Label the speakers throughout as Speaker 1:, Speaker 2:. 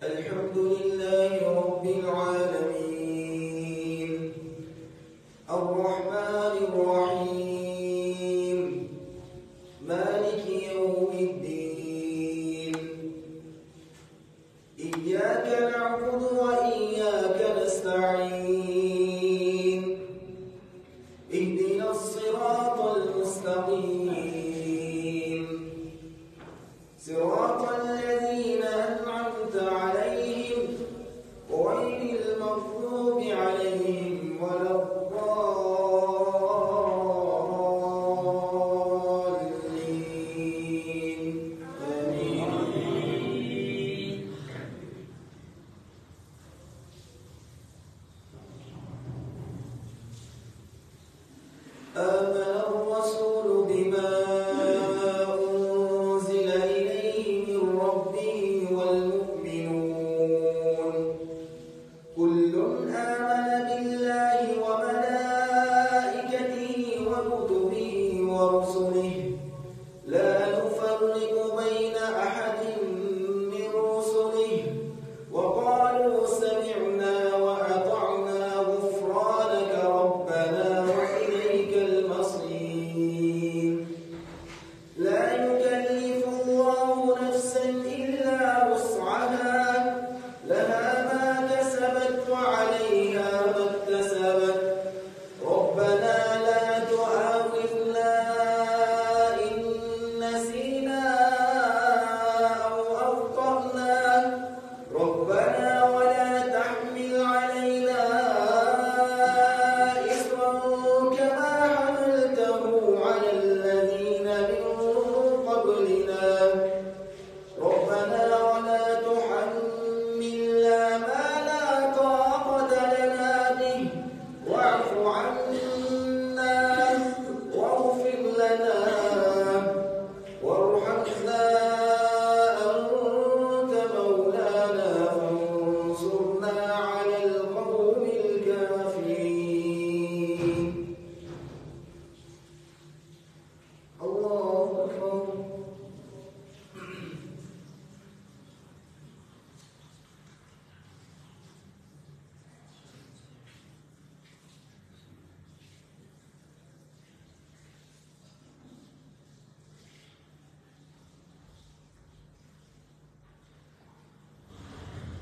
Speaker 1: الحمد لله رب العالمين الرحمن الرحيم مالك يوم الدين إياك نعبد وإياك نستعين اهدنا الصراط المستقيم صراط الذين أنعمت عليهم غير المغضوب عليهم ولا الضالين آمين. آمن الرسول بما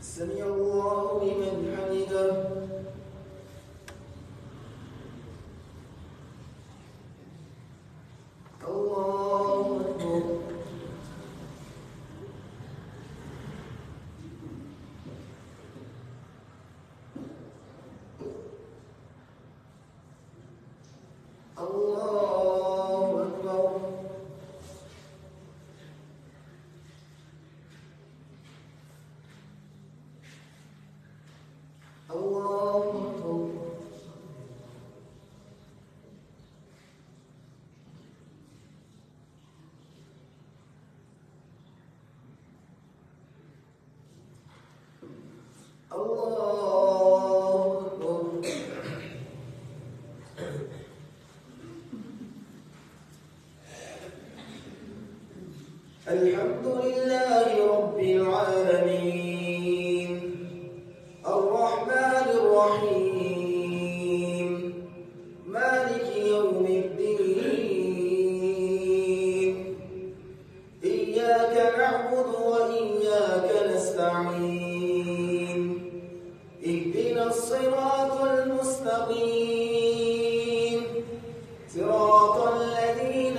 Speaker 1: سمع الله لمن حمده الله أكبر الله أكبر الله أكبر الحمد لله رب العالمين الرحمن الرحيم مالك يوم الدين إياك نعبد وإياك نستعين اهدنا الصراط المستقيم صراط الذين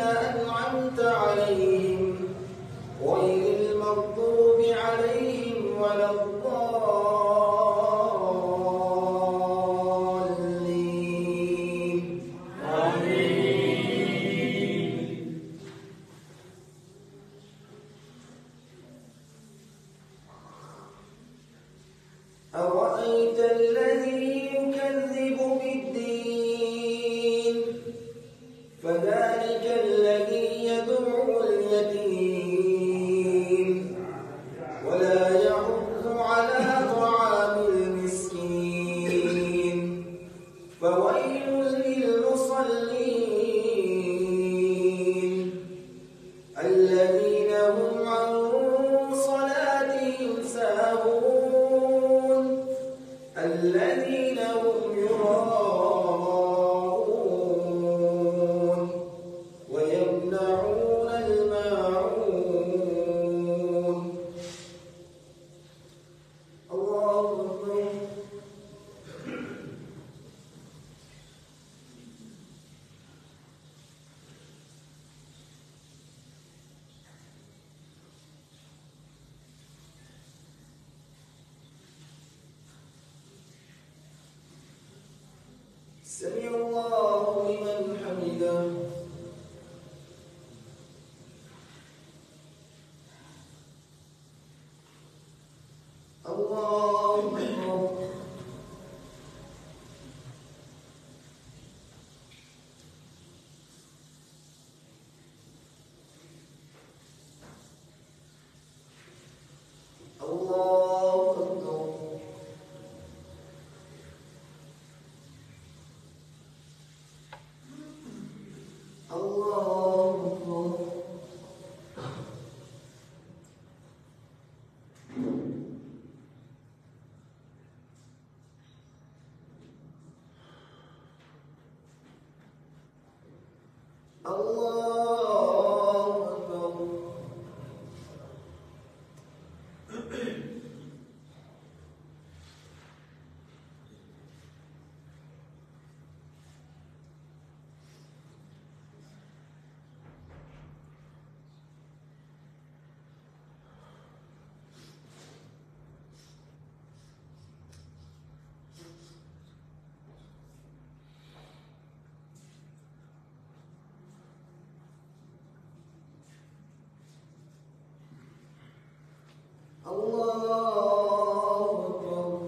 Speaker 1: فذلك الذي يدعو اليتيم ولا يحض على طعام المسكين فويل للمصلين الذين هم عن صلاتهم ساهون الذين هم يراءون ويمنعون الماعون. الله أكبر. سمع الله لمن حمده. الله أكبر. الله أكبر. الله أكبر. الله أكبر. الله أكبر.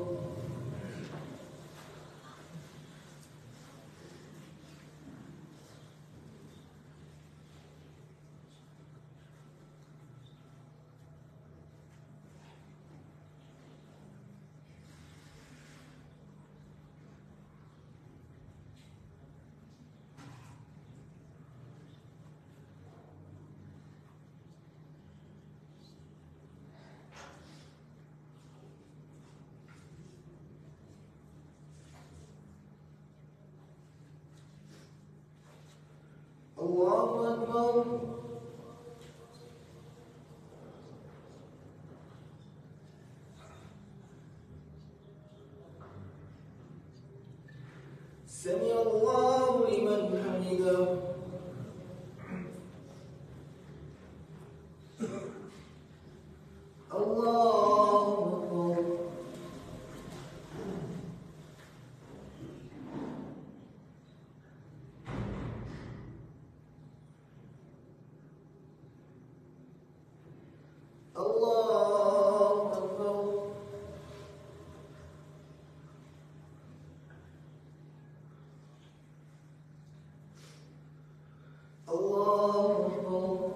Speaker 1: الله أكبر. سمع الله لمن حمده. الله أكبر. الله أكبر. الله أكبر.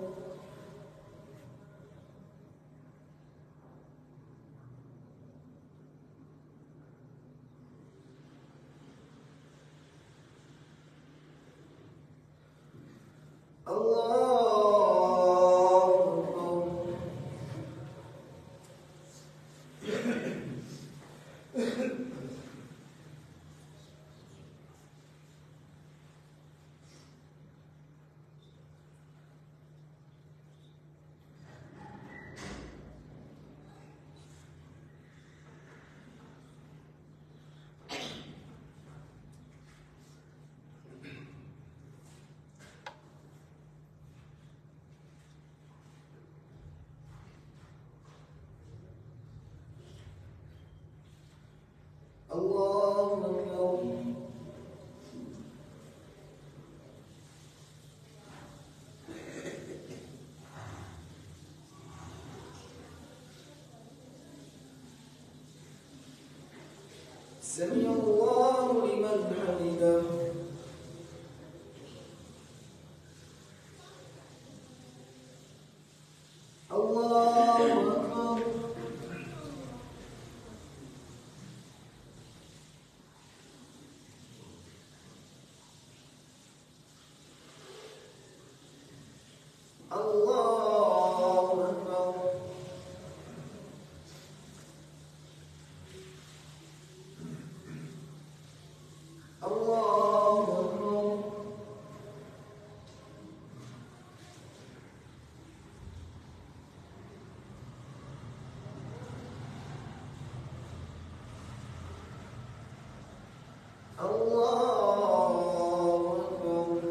Speaker 1: الله أكبر. سمع الله لمن حمده. الله أكبر الله أكبر الله أكبر الله أكبر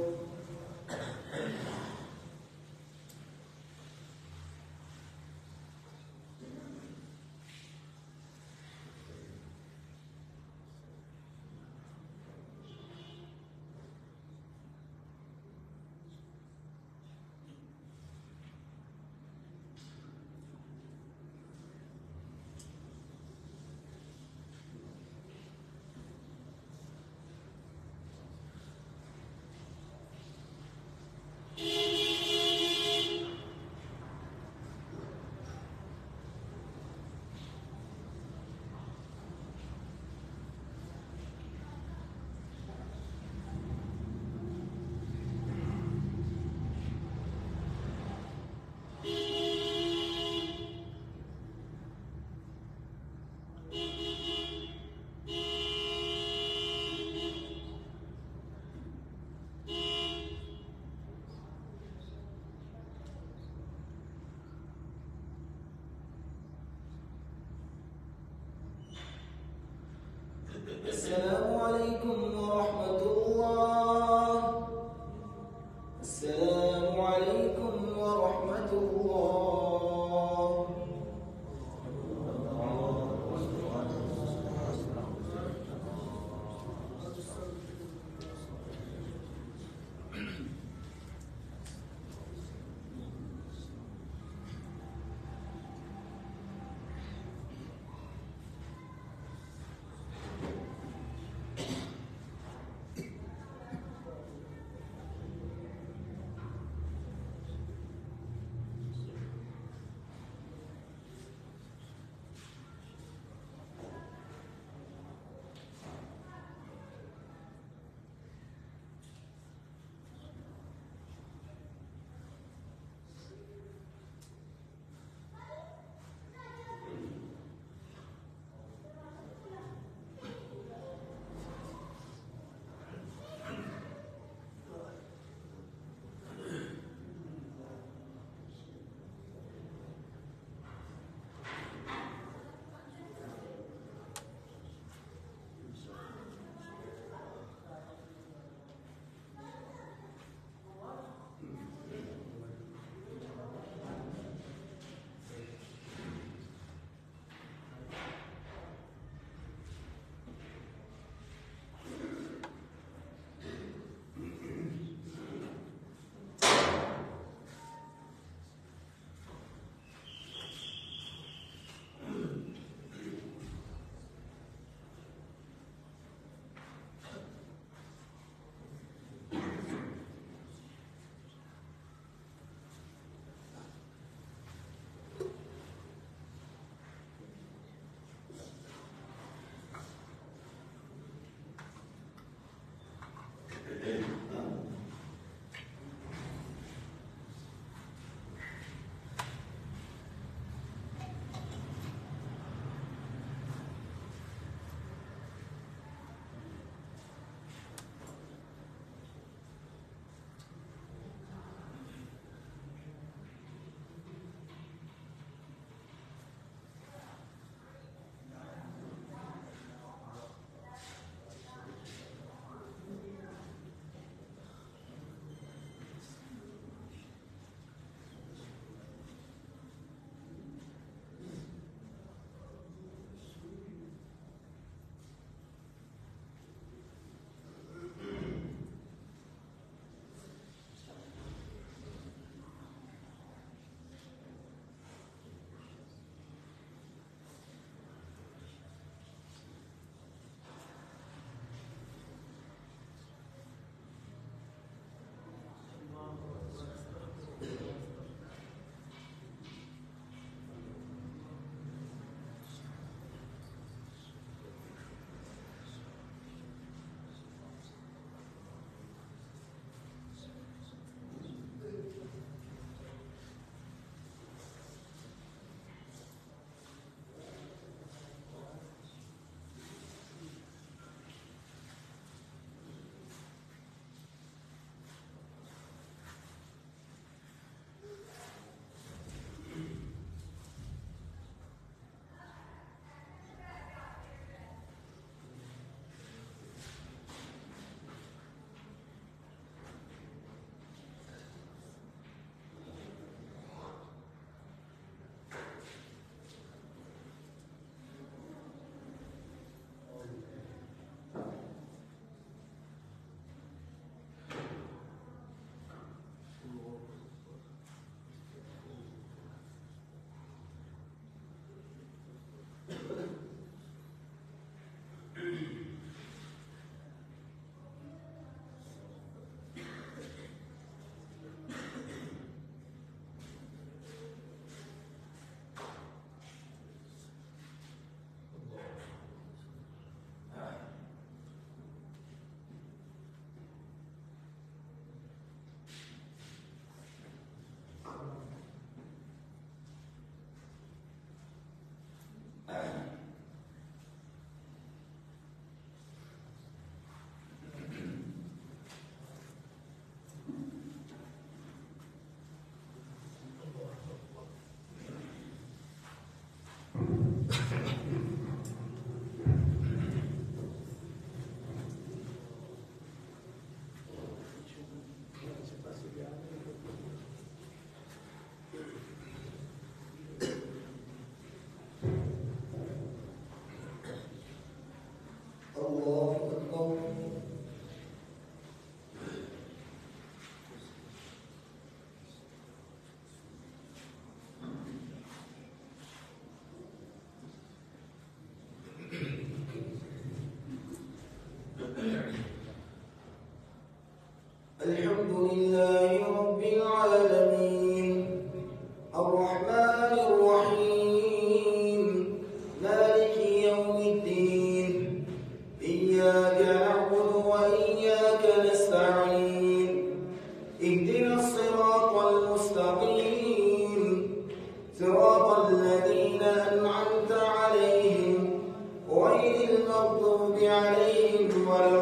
Speaker 1: السلام عليكم ورحمة الله. السلام عليكم ورحمة الله. اهدنا الصراط المستقيم صراط الذين أنعمت عليهم غير المغضوب عليهم ولا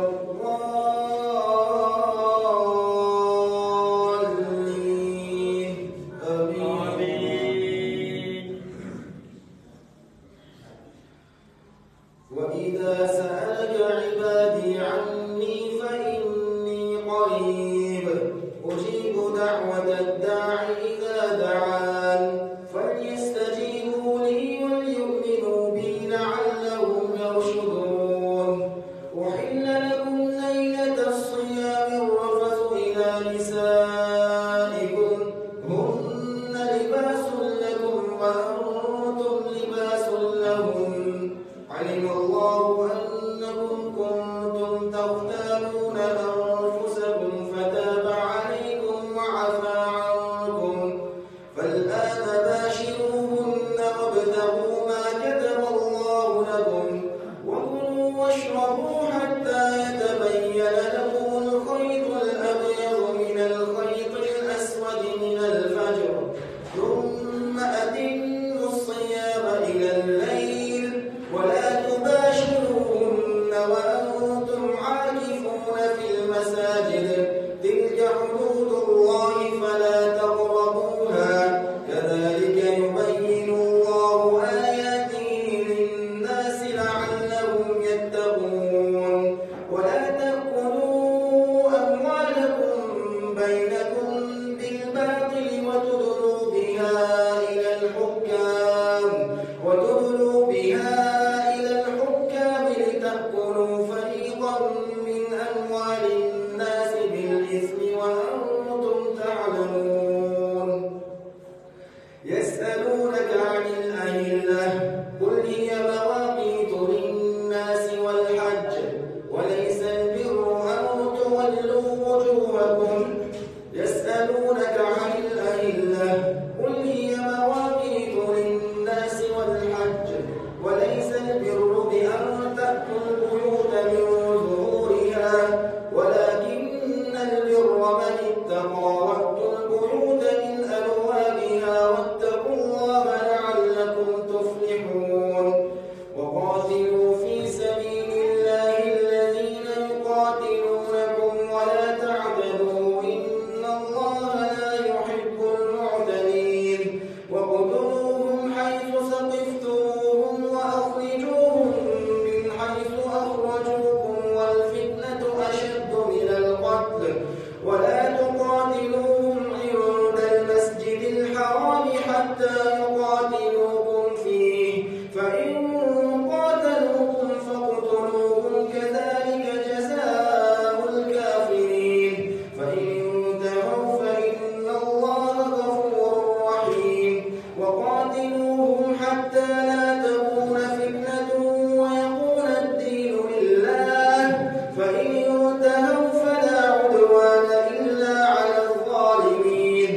Speaker 1: الضالين آمين. وإذا سألك عبادي عني فإني قريب أجيب دعوة الداع إذا دعان فليستجيبوا لي وليؤمنوا بي لعلهم يرشدون. أحل لكم ليلة الصيام الرفث إلى نسائكم هن لباس لكم وأنتم لباس لهم علم الله أنكم كنتم تختانون أنفسكم فتاب عليكم وعفى عنكم فالآن باشروهن وابتغوا ما كتب الله لكم وكلوا واشربوا حتى يتبين لكم الخيط الأبيض من الخيط الأسود من الفجر ثم أتموا الصيام إلى الليل ولا تباشروهن وأنتم عاكفون في المساجد تلك حدود الله فلا تقربوها كذلك يبين الله آياته للناس لعلهم يتقون. ولا تأكلوا أموالكم بينكم بالباطل وتدلوا بها إلى الحكام لتأكلوا فريقا من أموال الناس بالإثم وأنتم تعلمون. يسألونك عن الأهلة قل هي مواقيت للناس والحج وليس البر أن تولوا وجوهكم يسألونك عن الأهلة قل هي مواقيت للناس والحج وليس البر بأن تأتوا البيوت من ظهورها ولكن البر من اتقى وأتوا البيوت من أبوابها واتقوا الله لعلكم تفلحون. وقاتلوا في سبيل الله الذين يقاتلونكم ولا تعتدوا إن الله لا يحب المعتدين. وقتلوهم حيث ثقفتموهم وأخرجوهم من حيث أخرجوكم والفتنة أشد من القتل ولا تقاتلوهم عند المسجد الحرام حتى يقاتلوكم فيه فإن قاتلوكم فاقتلوهم كذلك جزاء الكافرين فإن انتهوا فإن الله غفور رحيم. وقاتلوهم حتى لا تكون فتنة ويكون الدين لله فإن انتهوا فلا عدوان إلا على الظالمين.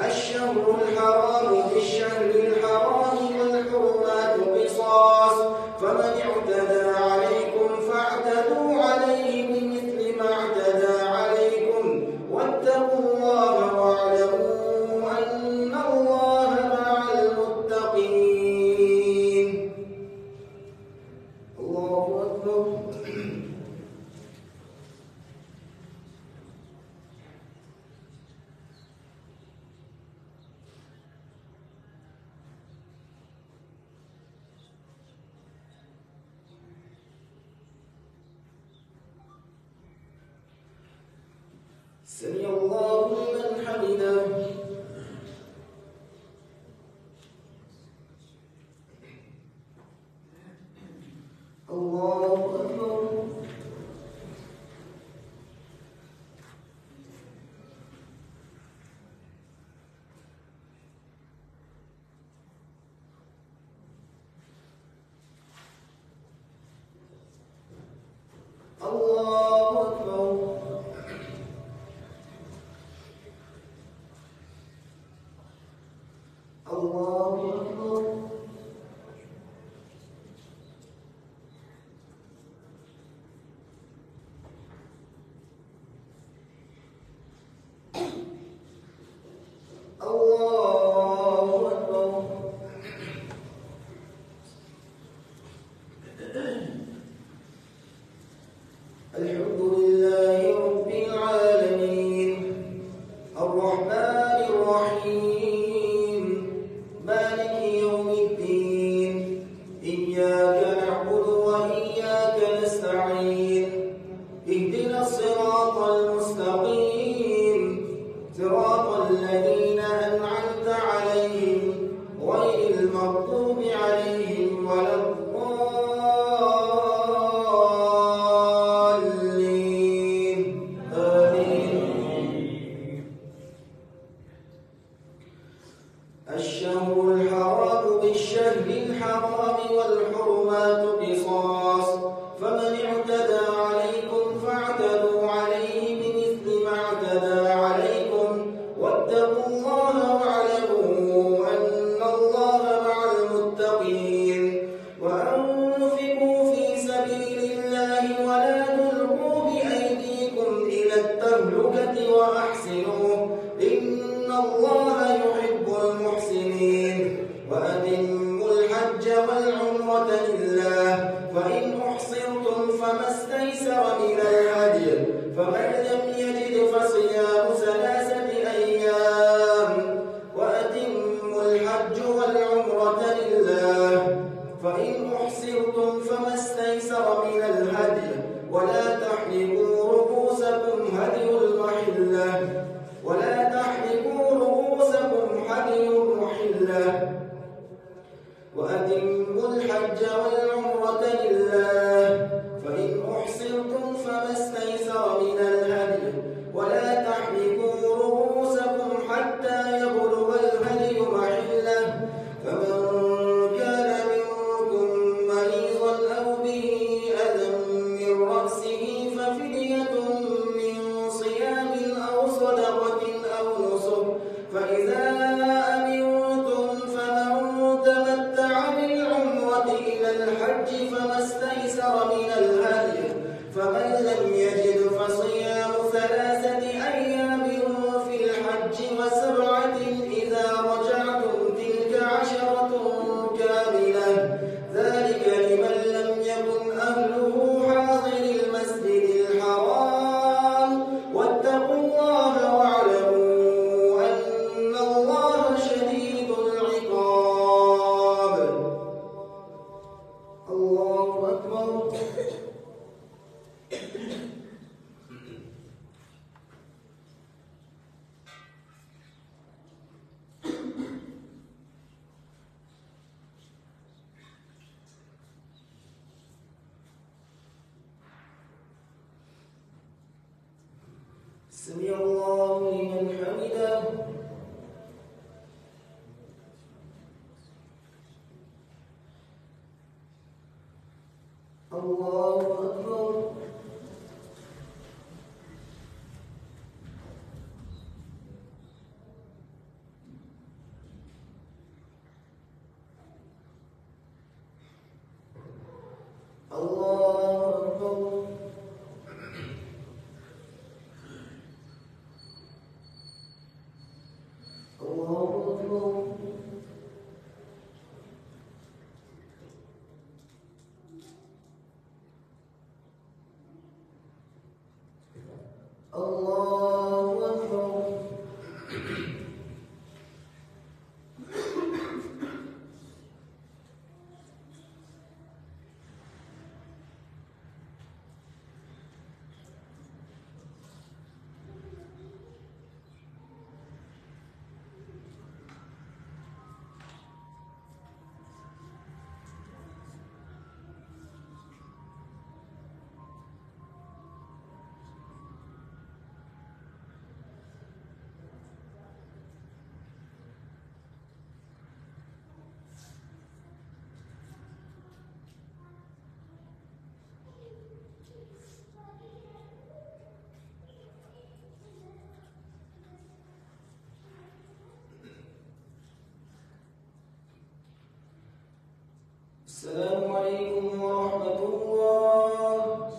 Speaker 1: الشهر الحرام بالشهر الحرام والحرمات قصاص فمن اعتدى عليكم فاعتدوا عليه بمثل ما اعتدى عليكم واتقوا الله واعلموا أن الله مع المتقين. الله أكبر. سمع الله لمن حمده. الله أكبر. الله أكبر. الله أكبر. الرحمن الرحيم مالك يوم الدين إياك نعبد وإياك نستعين اهدنا الصراط المستقيم صراط الذين أنعمت عليهم غير المغضوب عليهم ولا الضالين آمين. الشهر الحرام بالشهر الحرام والحرمات قصاص فمن اعتدى عليكم فاعتدوا عليه بمثل ما اعتدى عليكم واتقوا الله واعلموا أن الله مع المتقين وأنفقوا في سبيل الله ولا تلقوا بأيديكم إلى التهلكة وأحسنوا إن الله يحب المحسنين وأتموا الحج والعمرة لله فإن أحصرتم فما استيسر من الهدي فمن لم يجد فصيام 3 أيام وأتموا الحج والعمرة لله فإن أحصرتم فما استيسر من الهدي ولا تحلقوا رؤوسكم هدي المحلة وأتموا الحج والعمرة لله فإن أحصرتم فما استيسر من الهدي ولا تحلقوا رؤوسكم حتى يبلغ الهدي محله فمن كان منكم مريضا أو به أذى من رأسه ففدية من صيام أو صدقة أو نسك فإذا أمنتم فمن تمتع بالعمرة إلى الحج فما استيسر من الهدي فمن لم يجد فصيام 3 أيام في الحج و7 إذا رجعتم تلك 10 كاملة ذلك لمن لم يكن أهله حاضر المسجد الحرام واتقوا الله واعلموا أن الله شديد العقاب. الله أكبر. سمع الله لمن حمده. الله أكبر. الله أكبر. الله أكبر. الله أكبر. السلام عليكم ورحمة الله.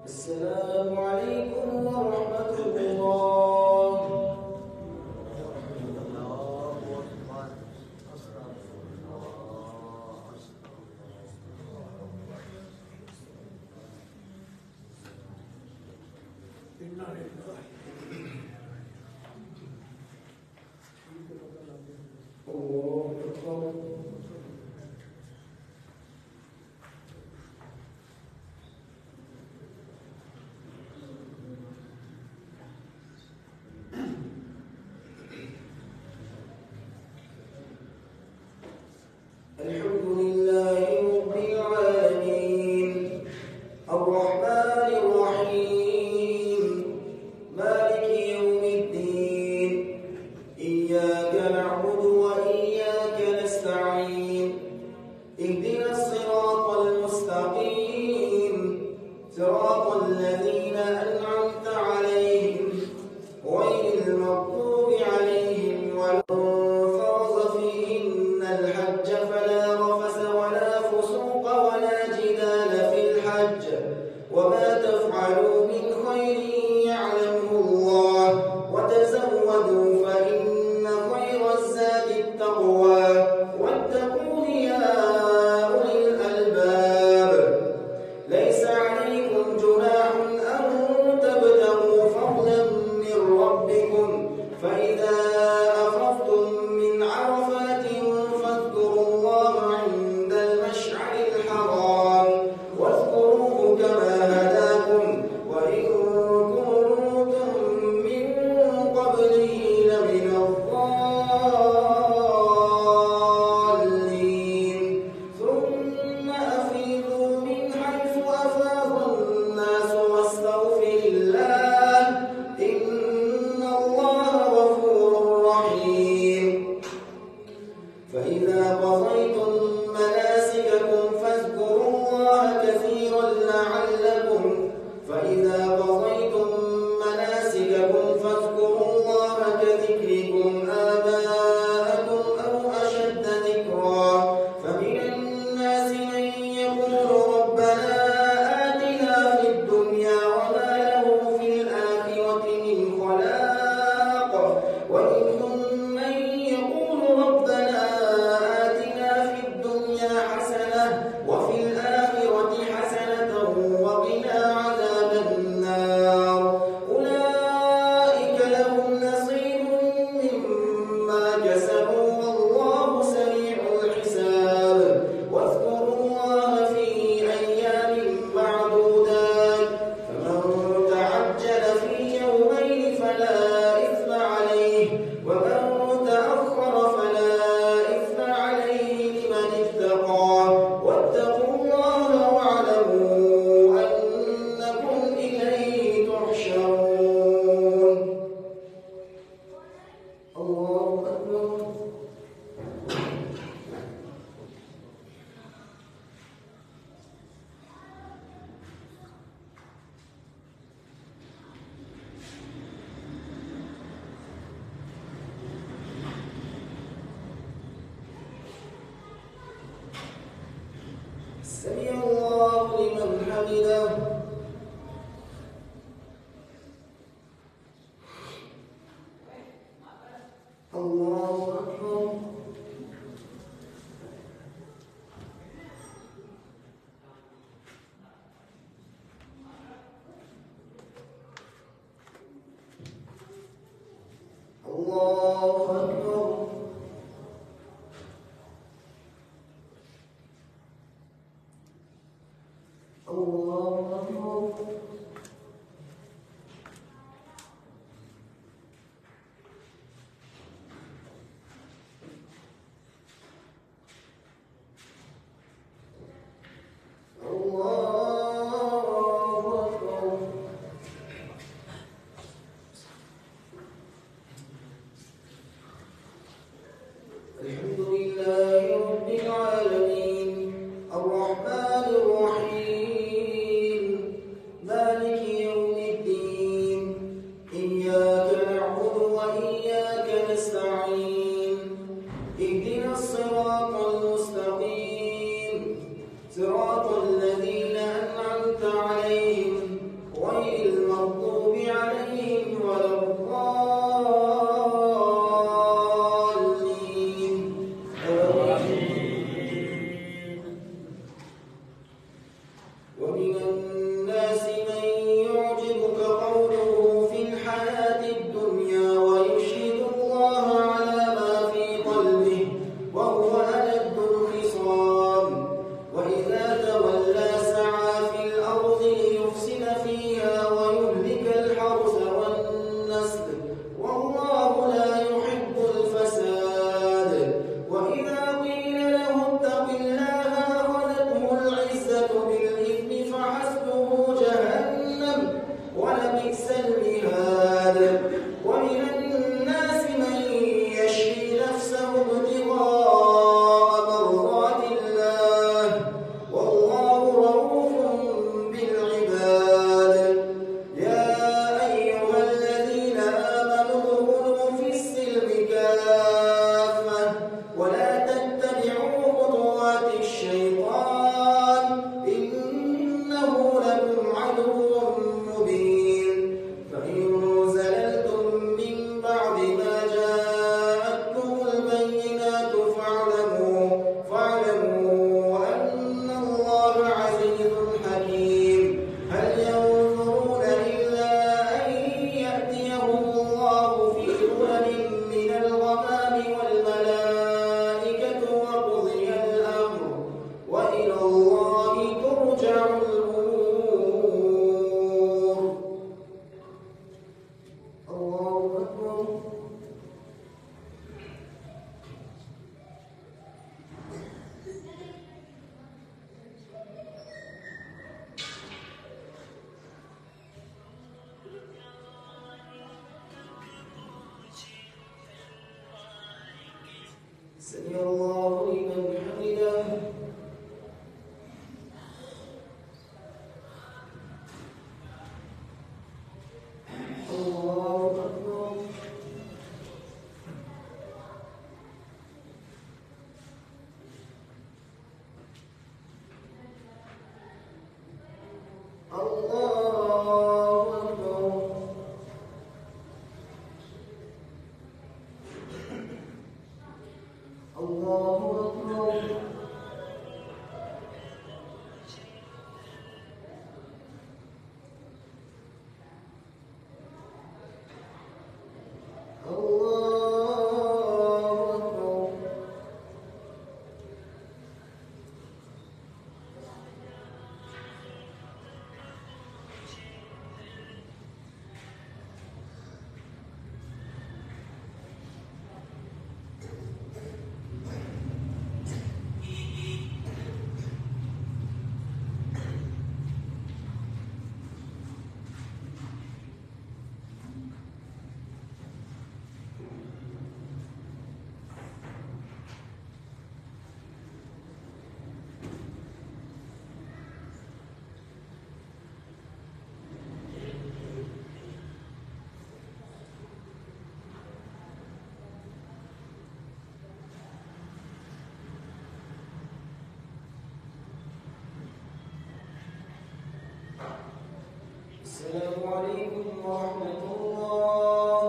Speaker 1: السلام عليكم ورحمة الله. إياك نعبد وإياك نستعين اهدنا الصراط المستقيم صراط الذين أنعمت عليهم غير المغضوب عليهم ولا فرض فيهن الحج فلا رفث ولا فسوق ولا جدال في الحج وما تفعلوا من خير يعلمه الله وتزودوا فإن خير الزاد التقوى واتقون يا أولي الألباب ليس عليكم جناح أن تبتغوا فضلا من ربكم فإذا أفضتم من عرفات فاذكروا الله عند المشعر الحرام واذكروه كما هداكم وإن كنتم من قبله لمن الضالين ثم أفيضوا من حيث أفاض الناس واستغفر الله إن الله غفور رحيم فإذا قضيتم مناسككم فاذكروا الله كثيرا لعلكم كذكركم آباءكم أو أشد ذكرا فمن الناس من يقول ربنا آتنا في الدنيا وما له في الآخرة من خلاق ومنهم من يقول ربنا آتنا في الدنيا حسنة وفي الآخرة حسنة وقنا عذاب النار أولئك لهم نصيب مما كسبوا والله سريع الحساب واذكروا الله في أيام معدودات فمن تعجل في يومين فلا إثم عليه ومن تأخر فلا إثم عليه لمن اتقى واتقوا الله واعلموا أنكم إليه تحشرون الله أكبر سمع الله لمن حمده الله أكبر الله أكبر الله أكبر الله أكبر الحمد لله رب العالمين الرحمن الرحيم مالك يوم الدين إياك نعبد وإياك نستعين اهدنا الصراط المستقيم صراط الذين أنعمت عليهم غير المغضوب عليهم ولا الضالين آمين ومن الناس من يعجبك قوله في الحياة الدنيا ويشهد الله على ما في قلبه وهو ألد سمع الله لمن حمده. الله أكبر. الله أكبر. الله أكبر. السلام عليكم ورحمة الله.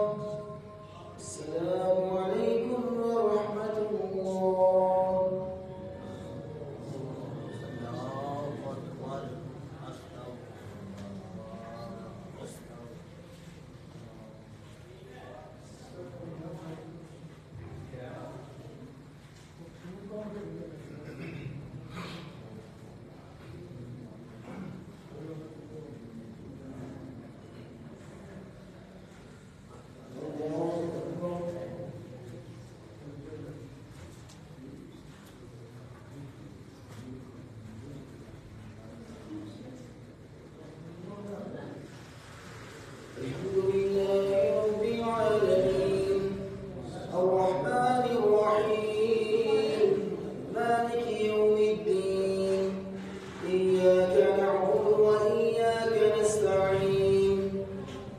Speaker 1: السلام عليكم ورحمة الله. الحمد لله رب العالمين الرحمن الرحيم مالك يوم الدين إياك نعبد وإياك نستعين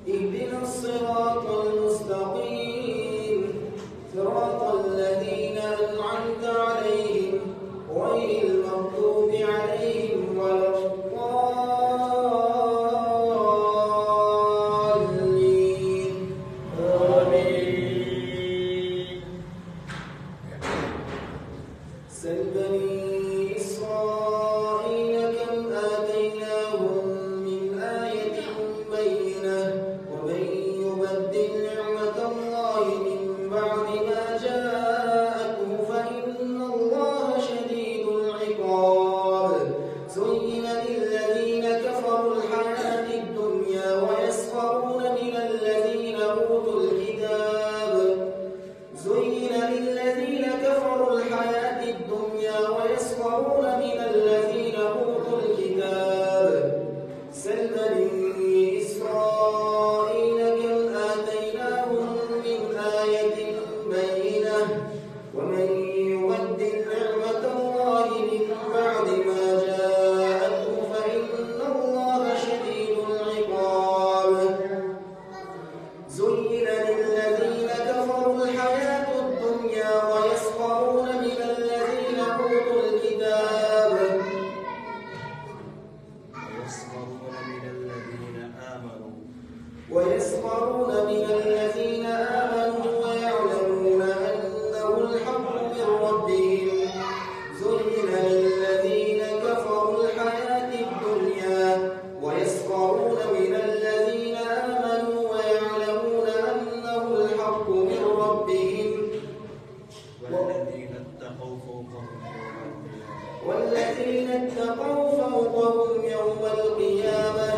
Speaker 1: اهدنا الصراط المستقيم صراط الذين أنعمت عليهم غير المغضوب عليهم ولا سل بني إسرائيل كم آتيناهم من آية بينة ومن يبدل نعمة الله من بعد ما جاءته فإن الله شديد العقاب. زين للذين كفروا الحياة الدنيا ويسخرون من الذين أوتوا الكتاب. زين للذين كفروا الحياة الدنيا ويسخرون من الذين أوتوا الكتاب. سل بني إسرائيل كم آتيناهم من آية بينة ومن يبدل نعمة الله من بعد ما جاءته فإن الله شديد العقاب. زين للذين كفروا الحياة الدنيا ويسخرون من الذين أوتوا الكتاب. ويسخرون من الذين آمنوا ويعلمون أنه الحق من ربهم. زين للذين كفروا الحياة الدنيا ويسخرون من الذين آمنوا ويعلمون أنه الحق من ربهم. والذين اتقوا فوقهم يوم القيامة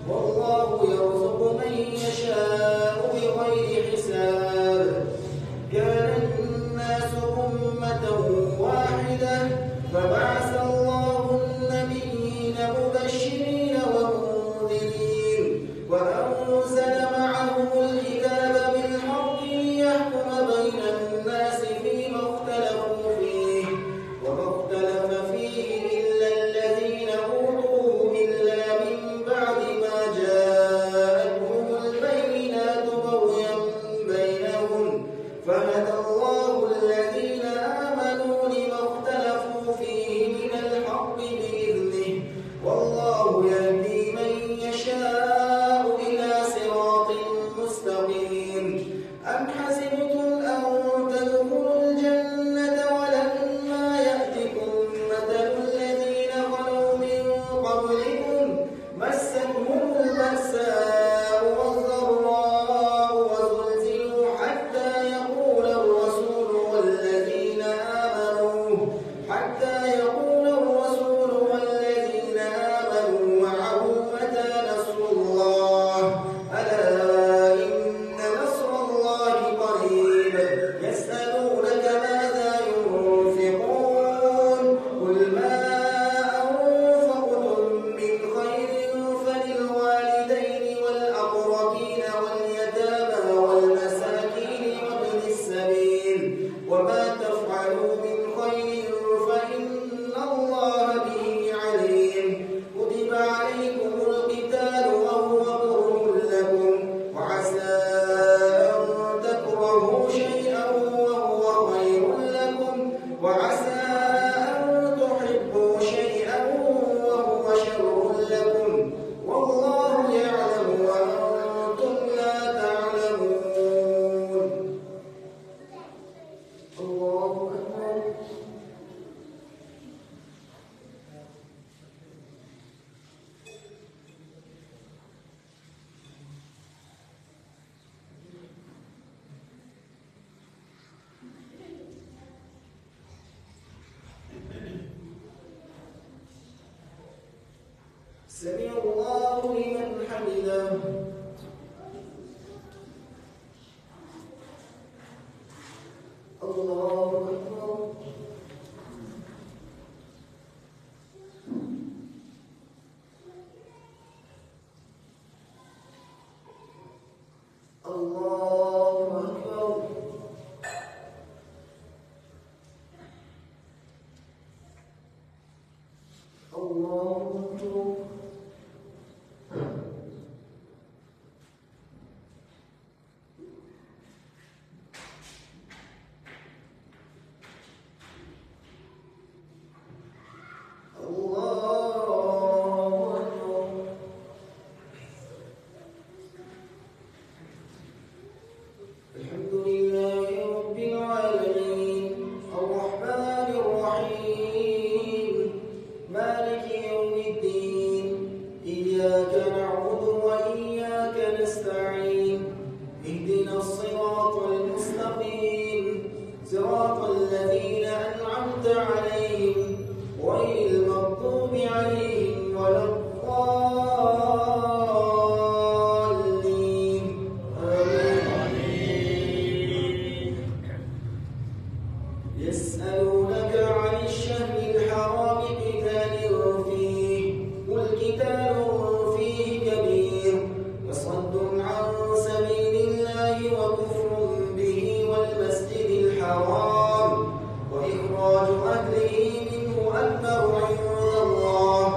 Speaker 1: والله يرزق من يشاء بغير حساب. كان الناس أمة واحدة فبعث الله النبيين مبشرين ومنذرين وأنزل معهم الكتاب بالحق ليحكم بين الناس فيما اختلفوا الله أكبر. سمع الله لمن حمده. الله أكبر. الله أكبر. الله أكبر. الحمد لله رب العالمين الرحمن الرحيم مالك يوم الدين إياك نعبد وإياك نستعين اهدنا الصراط المستقيم صراط الذين أنعمت عليهم غير المغضوب عليهم ولا الضالين. يسألونك عن الشهر الحرام قتال فيه قل قتال فيه كبير وصد عن سبيل الله وكفر به والمسجد الحرام وإخراج أهله منه أكبر عند الله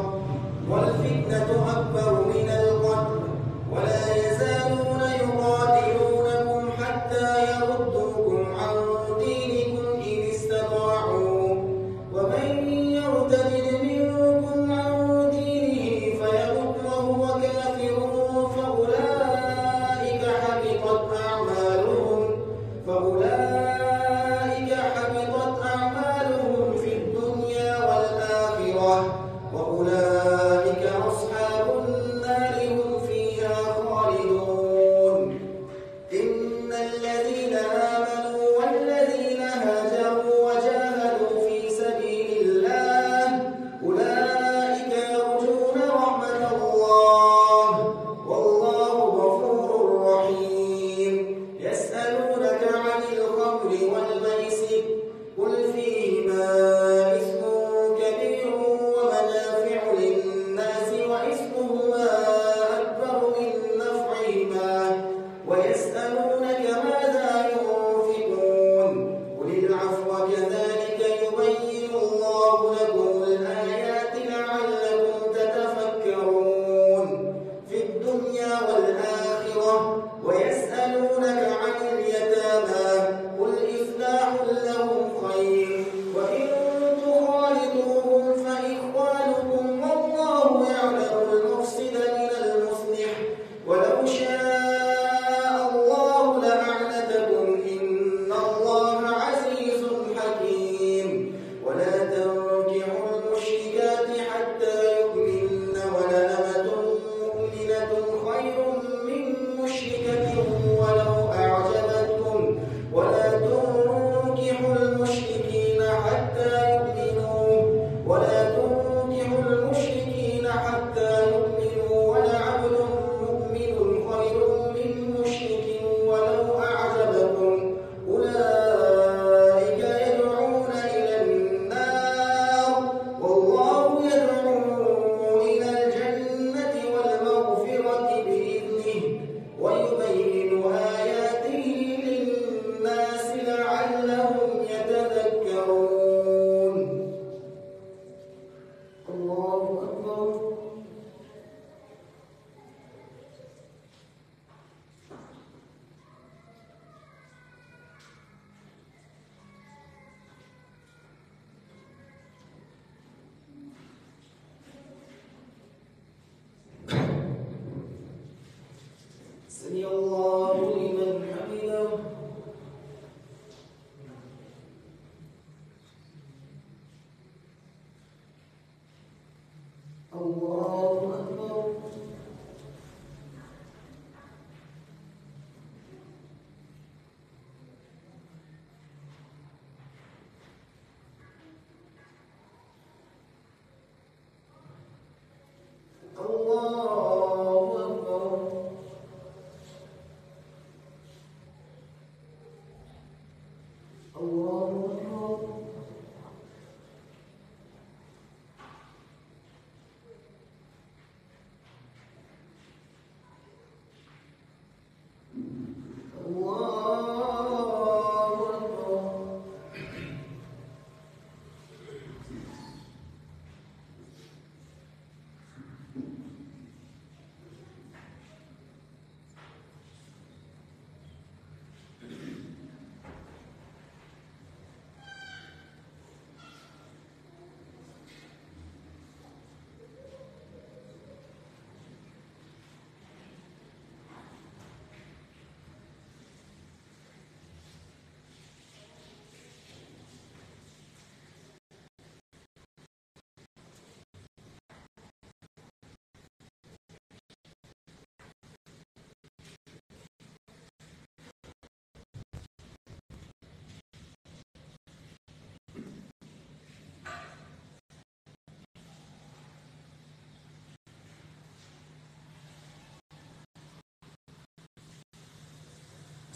Speaker 1: والفتنة أكبر من القتل ولا يزالون يقاتلونكم حتى يردوكم عن دينكم إن استطاعوا ومن يرتد منكم عن دينه فيمت وهو كافر فأولئك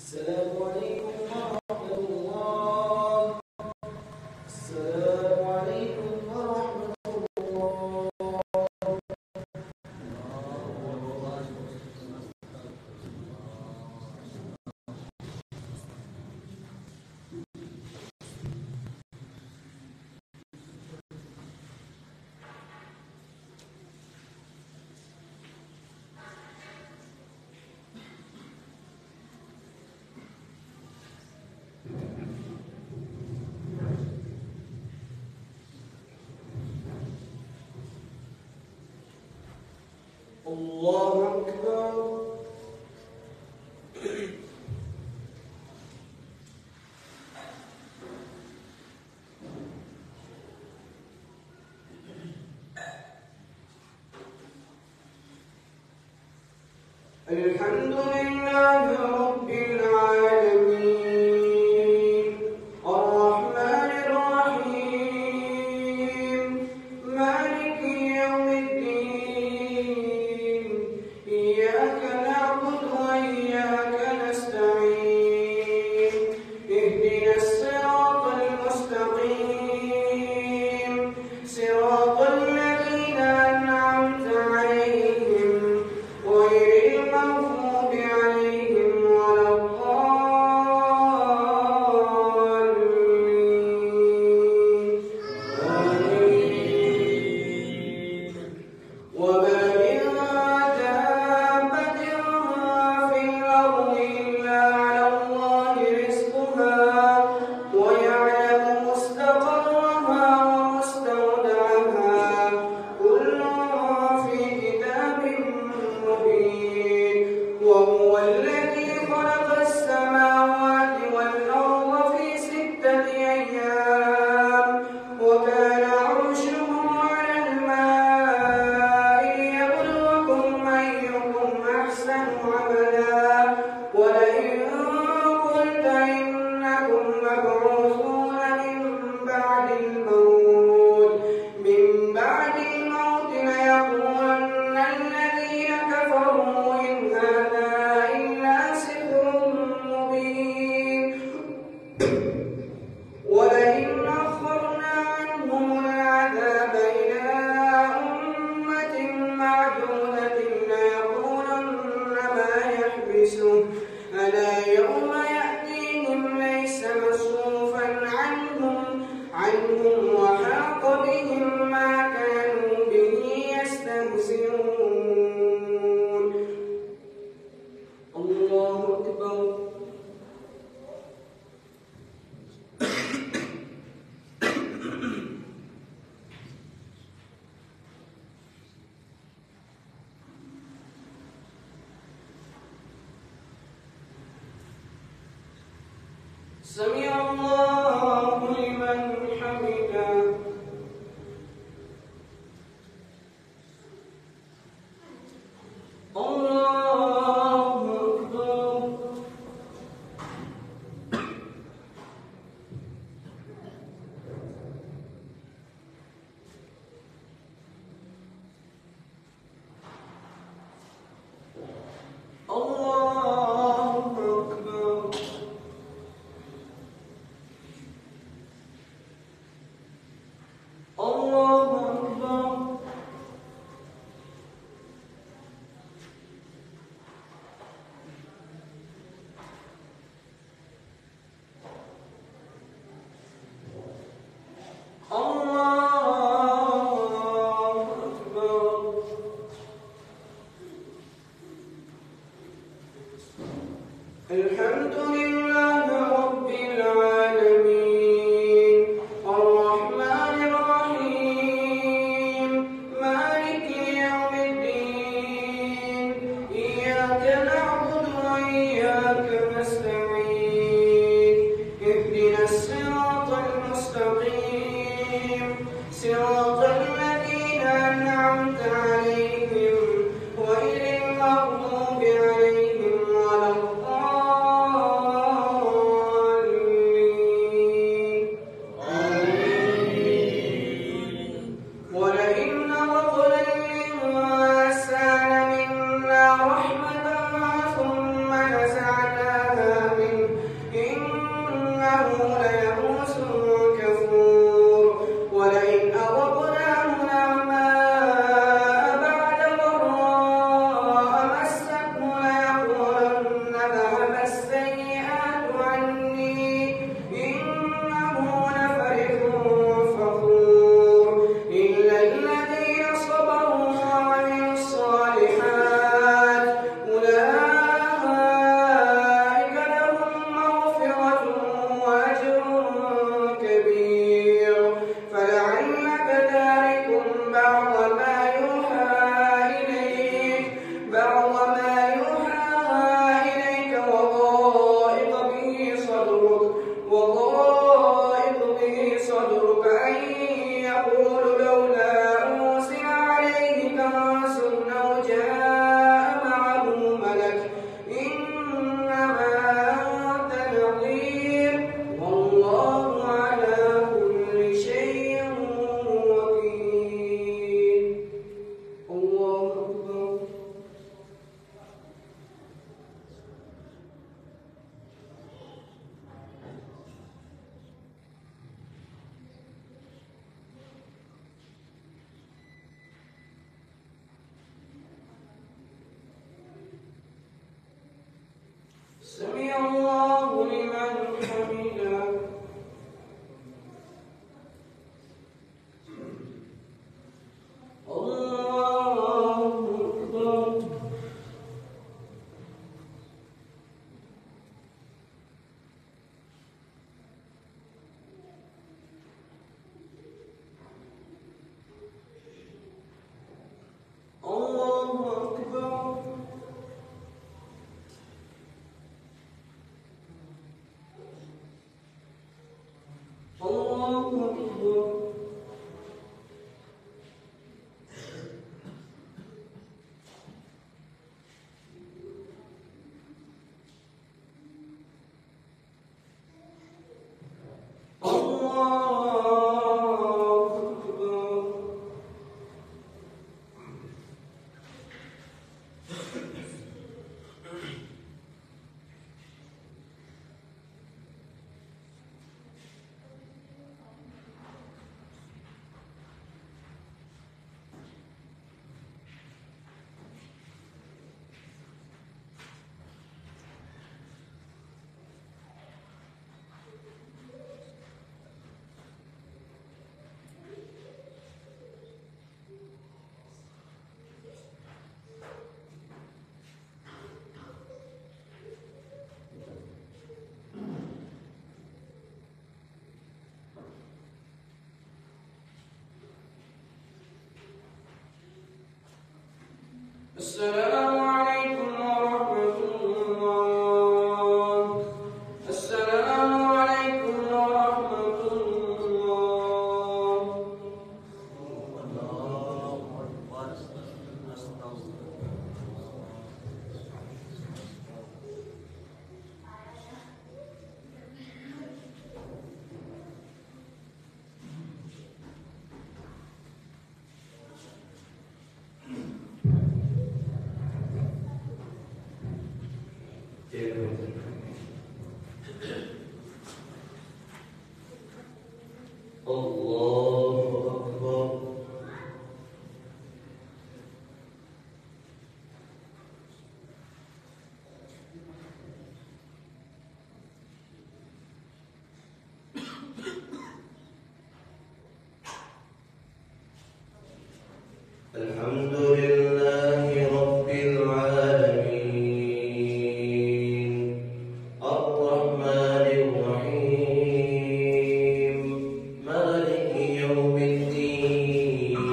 Speaker 1: السلام عليكم ورحمة الله. السلام عليكم ورحمة الله. الله أكبر. الحمد لله رب العالمين الرحمن الرحيم مالك يوم الدين إياك نعبد وإياك نستعين اهدنا الصراط المستقيم صراط الذين أنعمت عليهم غير المغضوب عليهم ولا الضالين آمين. وما من دابة في الأرض إلا على الله رزقها ويعلم مستقرها ومستودعها كل في كتاب مبين. وهو الذي خلق السماوات والأرض في 6 أيام وكان عرشه على الماء ليبلوكم أيكم أحسن عملا ولئن قلت إنكم مبعوثون من بعد الموت ليقولن الذين كفروا إن هذا إلا سحر مبين. ولئن أخرنا عنهم العذاب إلى أمة معدودة ليقولن ما يحبسه ألا يوم يأتيهم ليس مصروفا عنهم وحاق بهم ما كانوا به يستهزئون. الله أكبر. سمع الله لمن حمده. الله أكبر. الله أكبر. الصراط المستقيم صراط الذين أنعمت عليهم غير المغضوب عليهم ولا الضالين. ولئن أذقنا الإنسان منا رحمة ثم نزعناها منه إنه ليئوس كفور. ولئن أذقناه نعماء بعد ضراء مسته ليقولن ذهب السيئات عني إنه لفرح فخور. إلا الذين صبروا وعملوا الصالحات أولئك لهم مغفرة وأجر كبير. فلعلك تارك بعض ما يوحى إليك وضائق به صدرك أن يقول لولا أنزل عليه كنز أو جاء معه ملك إنما أنت نذير والله على كل شيء وكيل. الله أكبر. سمع الله لمن حمده. الله أكبر. الله أكبر. الله أكبر. الله أكبر. السلام عليكم ورحمة الله. السلام عليكم ورحمة الله. الحمد لله رب العالمين الرحمن الرحيم مالك يوم الدين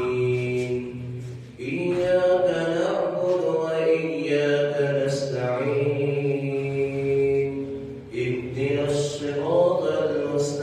Speaker 1: إياك نعبد وإياك نستعين اهدنا الصراط المستقيم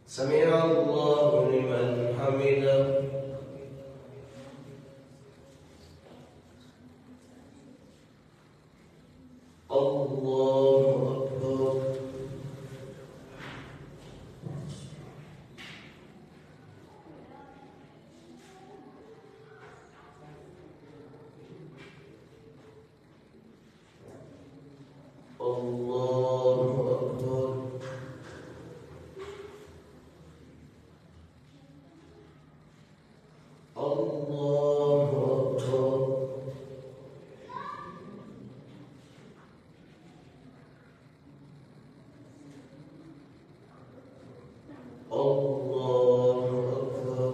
Speaker 1: سمع الله لمن حمده الله أكبر الله أكبر الله أكبر الله أكبر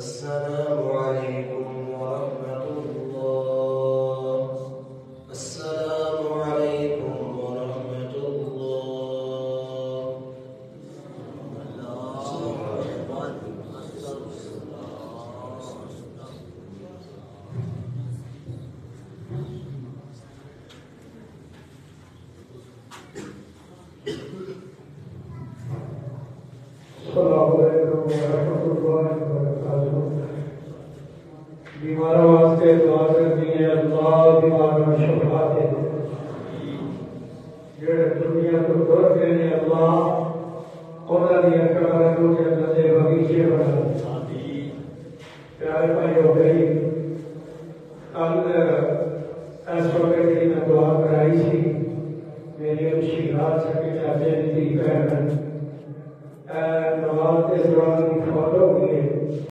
Speaker 1: السلام عليكم ورحمة الله. السلام عليكم ورحمة الله.
Speaker 2: अस्सलामु अलैकुम वरहमतुल्लाहि वबरकातुहू। बीमारों वास्ते दुआ करनी है, अल्लाह बीमारों को शिफा दे। जेड़े दुनिया को दूर करने अल्लाह खुदा दी कब्र को जन्नत दे बगीचे बना। प्यारे भाइयों बहन, कल इस वक्त जी मैं दुआ कराई सी मेरी मुशीरात सके चाचे दी बहन नमाज के दौरान फौत हो गई।